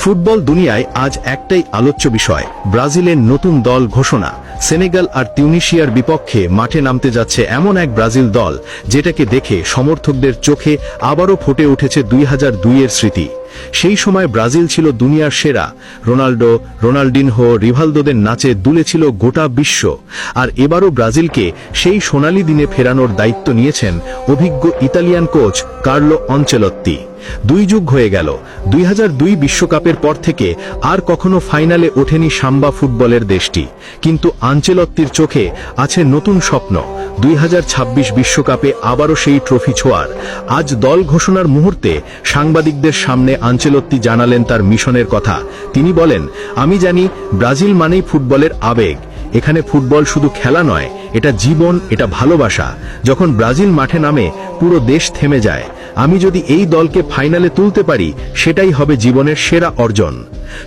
Football দুনিয়ায় আজ একটাই আলোচ্য বিষয়, ব্রাজিলের নতুন দল ঘোষণা। সেনেগাল আর তিউনিশিয়ার বিপক্ষে মাঠে নামতে যাচ্ছে এমন এক ব্রাজিল দল, যেটাকে দেখে সমর্থকদের চোখে আবারও ফুটে উঠেছে 2002-এর স্মৃতি। সেই সময় ব্রাজিল ছিল দুনিয়ার সেরা, রোনাল্ডো, রোনাল্ডিনহো, রিভালদোদের নাচে দুলেছিল গোটা বিশ্ব। আর এবারও ব্রাজিলকে সেই সোনালী দিনে ফেরানোর দায়িত্ব নিয়েছেন অভিজ্ঞ ইতালিয়ান কোচ কার্লো আনচেলত্তি। 2 যুগ হয়ে গেল, 2002 বিশ্বকাপের পর থেকে আর কখনো ফাইনালে ওঠেনি সাম্বা ফুটবলের দেশটি। কিন্তু আনচেলত্তির চোখে আছে নতুন স্বপ্ন, 2026 বিশ্বকাপে আবারও সেই ট্রফি ছোঁয়ার। আজ দল ঘোষণার মুহূর্তে সাংবাদিকদের সামনে আনচেলত্তি জানালেন তার মিশনের কথা। তিনি বলেন, আমি জানি ব্রাজিল মানেই ফুটবলের আবেগ। এখানে ফুটবল শুধু খেলা নয়, এটা জীবন, এটা ভালোবাসা। যখন ব্রাজিল মাঠে নামে পুরো দেশ থেমে যায়। আমি যদি এই দলকে ফাইনালে তুলতে পারি, সেটাই হবে জীবনের সেরা অর্জন।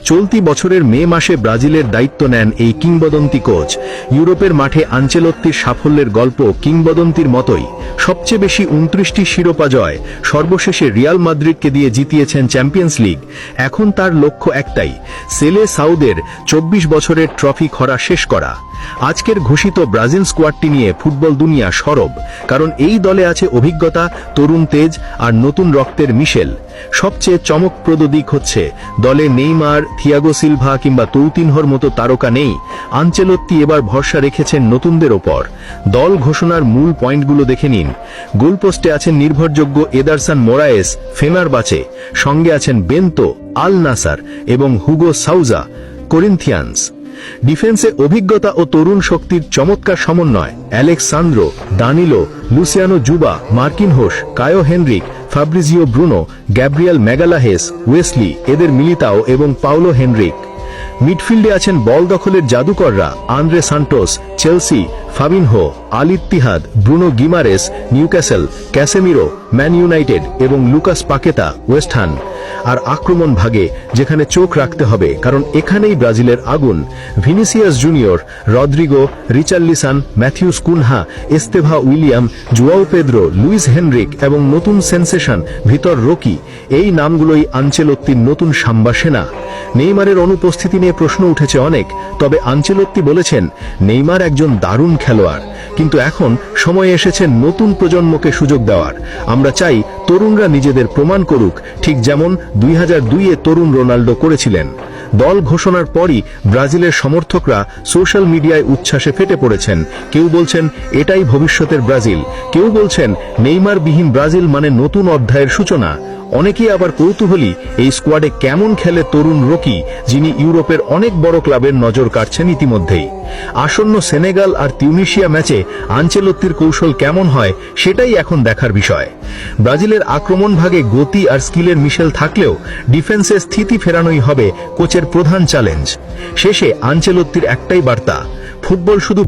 চলতি বছরের মে মাসে ব্রাজিলের দায়িত্ব নেন এই কিংবদন্তি কোচ। ইউরোপের মাঠে আনচেলত্তির সাফল্যের গল্প কিংবদন্তির মতোই। সবচেয়ে বেশি 29টি শিরোপা জয়, সর্বশেষে রিয়াল মাদ্রিদকে দিয়ে জিতিয়েছেন চ্যাম্পিয়ন্স লিগ। এখন তার লক্ষ্য একটাই, সেলে সাউদের 24 বছরের ট্রফি খরা শেষ করা। আজকের ঘোষিত ব্রাজিল স্কোয়াডটি নিয়ে ফুটবল দুনিয়া সরব, কারণ এই দলে আছে অভিজ্ঞতা, তরুণ তেজ আর নতুন রক্তের মিশেল। সবচেয়ে চমকপ্রদ দিক হচ্ছে দলে নেইমার, থিয়াগো সিলভা কিংবা তৌতিনহোর মতো তারকা নেই। আনচেলত্তি এবার ভরসা রেখেছেন নতুনদের ওপর। দল ঘোষণার মূল পয়েন্টগুলো দেখে নিন। গোলপোস্টে আছেন নির্ভরযোগ্য এদারসন মোরায়েস, ফেনারবাচে। সঙ্গে আছেন বেন্তো, আল নাসার এবং হুগো সাউজা, করিন্থিয়ান্স। ডিফেন্সে অভিজ্ঞতা ও তরুণ শক্তির চমৎকার সমন্বয়, Alex Sandro, Danilo, Luciano Juba, Marquinhos, Caio Henrique, Fabrizio Bruno, Gabriel Magalhaes, Wesley, এদের মিলিতাও এবং পাউলো হেনরিক। মিডফিল্ডে আছেন বল দখলের জাদুকররা, Andre Santos, Chelsea, Fabinho, Al Ittihad, Bruno Guimaraes, Newcastle, Casemiro, Man United এবং লুকাস পাকেতা, ওয়েস্ট হাম। আর আক্রমণ ভাগে যেখানে চোখ রাখতে হবে, কারণ এখানেই ব্রাজিলের আগুন। Vinicius Junior, Rodrigo, Richarlison, Matheus Cunha, Estevao William, Joao Pedro, Luis Henrique এবং নতুন সেন্সেশন ভিতর রকি। এই নামগুলোই আনচেলত্তির নতুন সাম্বা সেনা। নেইমারের অনুপস্থিতি নিয়ে প্রশ্ন উঠেছে অনেক, তবে আনচেলত্তি বলেছেন, নেইমার একজন দারুণ খেলোয়াড়, কিন্তু এখন সময় এসেছে নতুন প্রজন্মকে সুযোগ দেওয়ার। আমরা চাই তরুণরা নিজেদের প্রমাণ করুক, ঠিক যেমন 2002-এ তরুণ রোনাল্ডো করেছিলেন। দল ঘোষণার পরই ব্রাজিলের সমর্থকরা সোশ্যাল মিডিয়ায় উচ্ছ্বাসে ফেটে পড়েছেন। কেউ বলছেন এটাই ভবিষ্যতের ব্রাজিল, কেউ বলছেন নেইমারবিহীন ব্রাজিল মানে নতুন অধ্যায়ের সূচনা। অনেকেই আবার কৌতূহলী, এই স্কোয়াডে কেমন খেলে তরুণ রকি, যিনি ইউরোপের অনেক বড় ক্লাবের নজর কাটছেন ইতিমধ্যেই। আসন্ন সেনেগাল আর তিউনিশিয়া ম্যাচে আনচেলত্তির কৌশল কেমন হয়, সেটাই এখন দেখার বিষয়। ব্রাজিলের আক্রমণ ভাগে গতি আর স্কিলের মিশেল থাকলেও ডিফেন্সে স্থিতি ফেরানোই হবে কোচের প্রধান চ্যালেঞ্জ। শেষে আনচেলত্তির একটাই বার্তা, ফুটবল শুধু